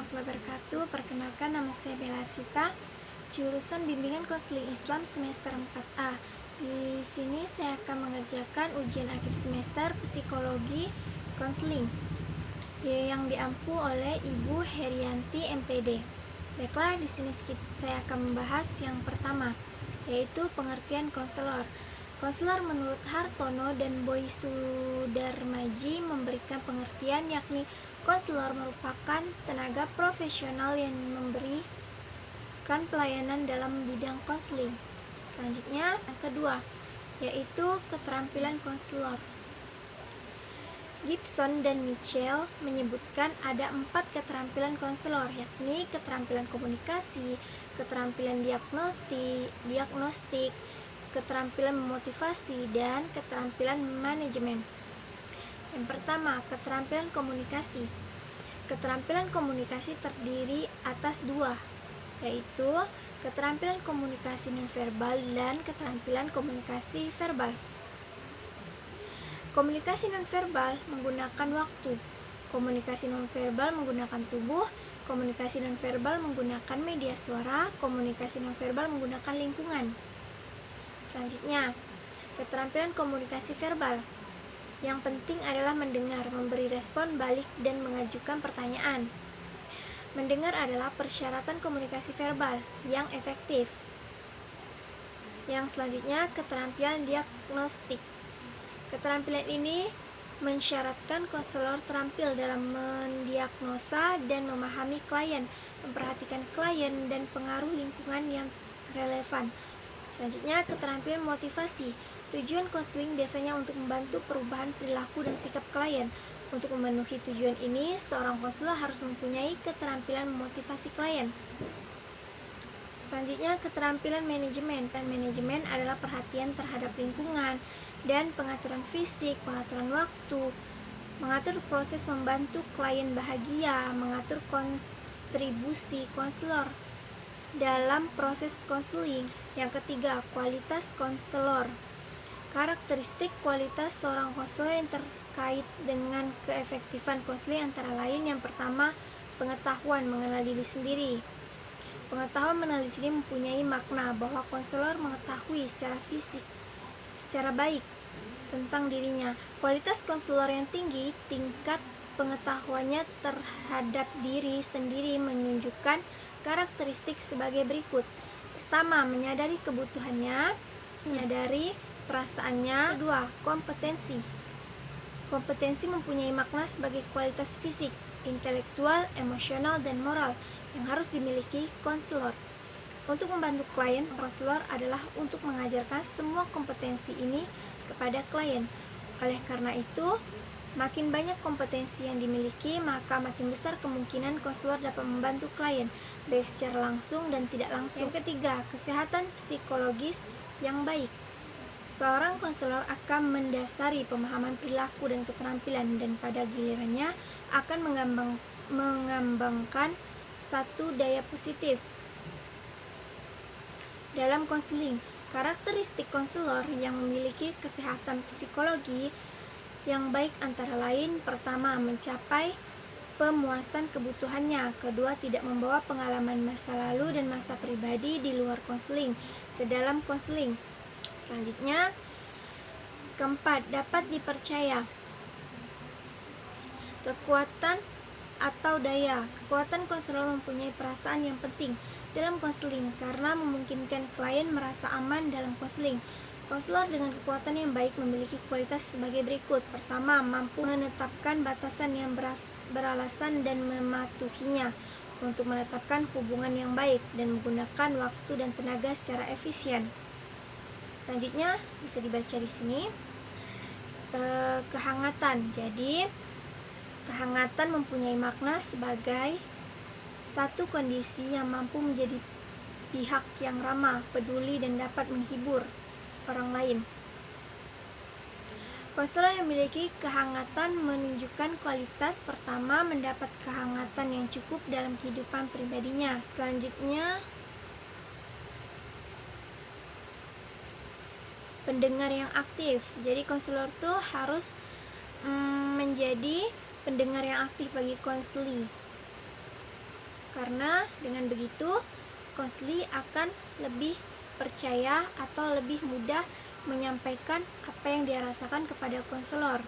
warahmatullahi wabarakatuh. Perkenalkan, nama saya Bella Arsita, jurusan Bimbingan Konseling Islam semester 4A. Di sini saya akan mengerjakan ujian akhir semester Psikologi Konseling yang diampu oleh Ibu Herianti MPD. Baiklah, di sini saya akan membahas yang pertama, yaitu pengertian konselor. Konselor menurut Hartono dan Boy Sudarmaji memberikan pengertian, yakni konselor merupakan tenaga profesional yang memberikan pelayanan dalam bidang konseling. Selanjutnya, yang kedua, yaitu keterampilan konselor. Gibson dan Mitchell menyebutkan ada 4 keterampilan konselor, yakni keterampilan komunikasi, keterampilan diagnostik, keterampilan memotivasi, dan keterampilan manajemen. Yang pertama, keterampilan komunikasi. Keterampilan komunikasi terdiri atas 2, yaitu keterampilan komunikasi nonverbal dan keterampilan komunikasi verbal. Komunikasi nonverbal menggunakan waktu, komunikasi nonverbal menggunakan tubuh, komunikasi nonverbal menggunakan media suara, komunikasi nonverbal menggunakan lingkungan. Selanjutnya, keterampilan komunikasi verbal. Yang penting adalah mendengar, memberi respon balik, dan mengajukan pertanyaan. Mendengar adalah persyaratan komunikasi verbal yang efektif. Yang selanjutnya, keterampilan diagnostik. Keterampilan ini mensyaratkan konselor terampil dalam mendiagnosa dan memahami klien, memperhatikan klien, dan pengaruh lingkungan yang relevan. Selanjutnya, keterampilan motivasi. Tujuan konseling biasanya untuk membantu perubahan perilaku dan sikap klien. Untuk memenuhi tujuan ini, seorang konselor harus mempunyai keterampilan memotivasi klien. Selanjutnya, keterampilan manajemen. Manajemen adalah perhatian terhadap lingkungan dan pengaturan fisik, pengaturan waktu, mengatur proses membantu klien bahagia, mengatur kontribusi konselor dalam proses konseling. Yang ketiga, kualitas konselor. Karakteristik kualitas seorang konselor yang terkait dengan keefektifan konseling antara lain: yang pertama, pengetahuan mengenal diri sendiri. Pengetahuan mengenal diri sendiri mempunyai makna bahwa konselor mengetahui secara baik tentang dirinya. Kualitas konselor yang tinggi, tingkat pengetahuannya terhadap diri sendiri menunjukkan karakteristik sebagai berikut. Pertama, menyadari kebutuhannya, menyadari perasaannya. Kedua, kompetensi. Kompetensi mempunyai makna sebagai kualitas fisik, intelektual, emosional, dan moral yang harus dimiliki konselor. Untuk membantu klien, konselor adalah untuk mengajarkan semua kompetensi ini kepada klien. Oleh karena itu, makin banyak kompetensi yang dimiliki, maka makin besar kemungkinan konselor dapat membantu klien, baik secara langsung dan tidak langsung. Yang ketiga, kesehatan psikologis yang baik. Seorang konselor akan mendasari pemahaman perilaku dan keterampilan, dan pada gilirannya akan mengembangkan satu daya positif dalam konseling. Karakteristik konselor yang memiliki kesehatan psikologi yang baik antara lain: pertama, mencapai pemuasan kebutuhannya. Kedua, tidak membawa pengalaman masa lalu dan masa pribadi di luar konseling ke dalam konseling. Selanjutnya, keempat, dapat dipercaya. Kekuatan atau daya. Kekuatan konselor mempunyai perasaan yang penting dalam konseling karena memungkinkan klien merasa aman dalam konseling. Konselor dengan kekuatan yang baik memiliki kualitas sebagai berikut. Pertama, mampu menetapkan batasan yang beralasan dan mematuhinya untuk menetapkan hubungan yang baik dan menggunakan waktu dan tenaga secara efisien. Selanjutnya bisa dibaca di sini. Kehangatan. Jadi, kehangatan mempunyai makna sebagai satu kondisi yang mampu menjadi pihak yang ramah, peduli, dan dapat menghibur orang lain. Konselor yang memiliki kehangatan menunjukkan kualitas: pertama, mendapat kehangatan yang cukup dalam kehidupan pribadinya. Selanjutnya, pendengar yang aktif. Jadi konselor tuh harus menjadi pendengar yang aktif bagi konseli. Karena dengan begitu, konseli akan lebih percaya atau lebih mudah menyampaikan apa yang dia rasakan kepada konselor,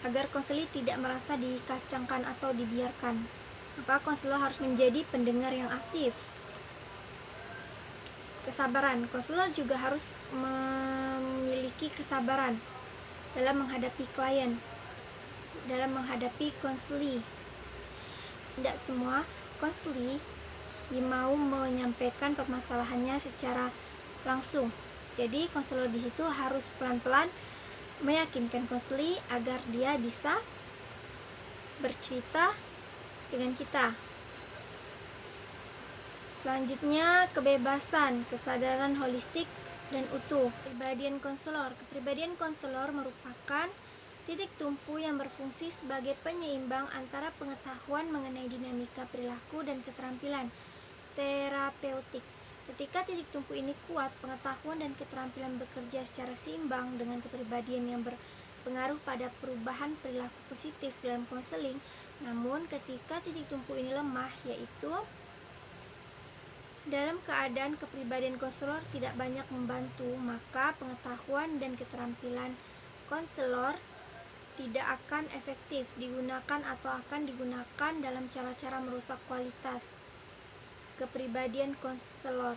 agar konseli tidak merasa dikacangkan atau dibiarkan. Maka konselor harus menjadi pendengar yang aktif. Kesabaran, konselor juga harus memiliki kesabaran dalam menghadapi klien, dalam menghadapi konseli. Tidak semua konseli mau menyampaikan permasalahannya secara langsung. Jadi konselor di situ harus pelan-pelan meyakinkan konseli agar dia bisa bercerita dengan kita. Selanjutnya, kebebasan, kesadaran holistik dan utuh. Kepribadian konselor merupakan titik tumpu yang berfungsi sebagai penyeimbang antara pengetahuan mengenai dinamika perilaku dan keterampilan terapeutik. Ketika titik tumpu ini kuat, pengetahuan dan keterampilan bekerja secara seimbang dengan kepribadian yang berpengaruh pada perubahan perilaku positif dalam konseling. Namun ketika titik tumpu ini lemah, yaitu dalam keadaan kepribadian konselor tidak banyak membantu, maka pengetahuan dan keterampilan konselor tidak akan efektif digunakan atau akan digunakan dalam cara-cara merusak kualitas kepribadian konselor.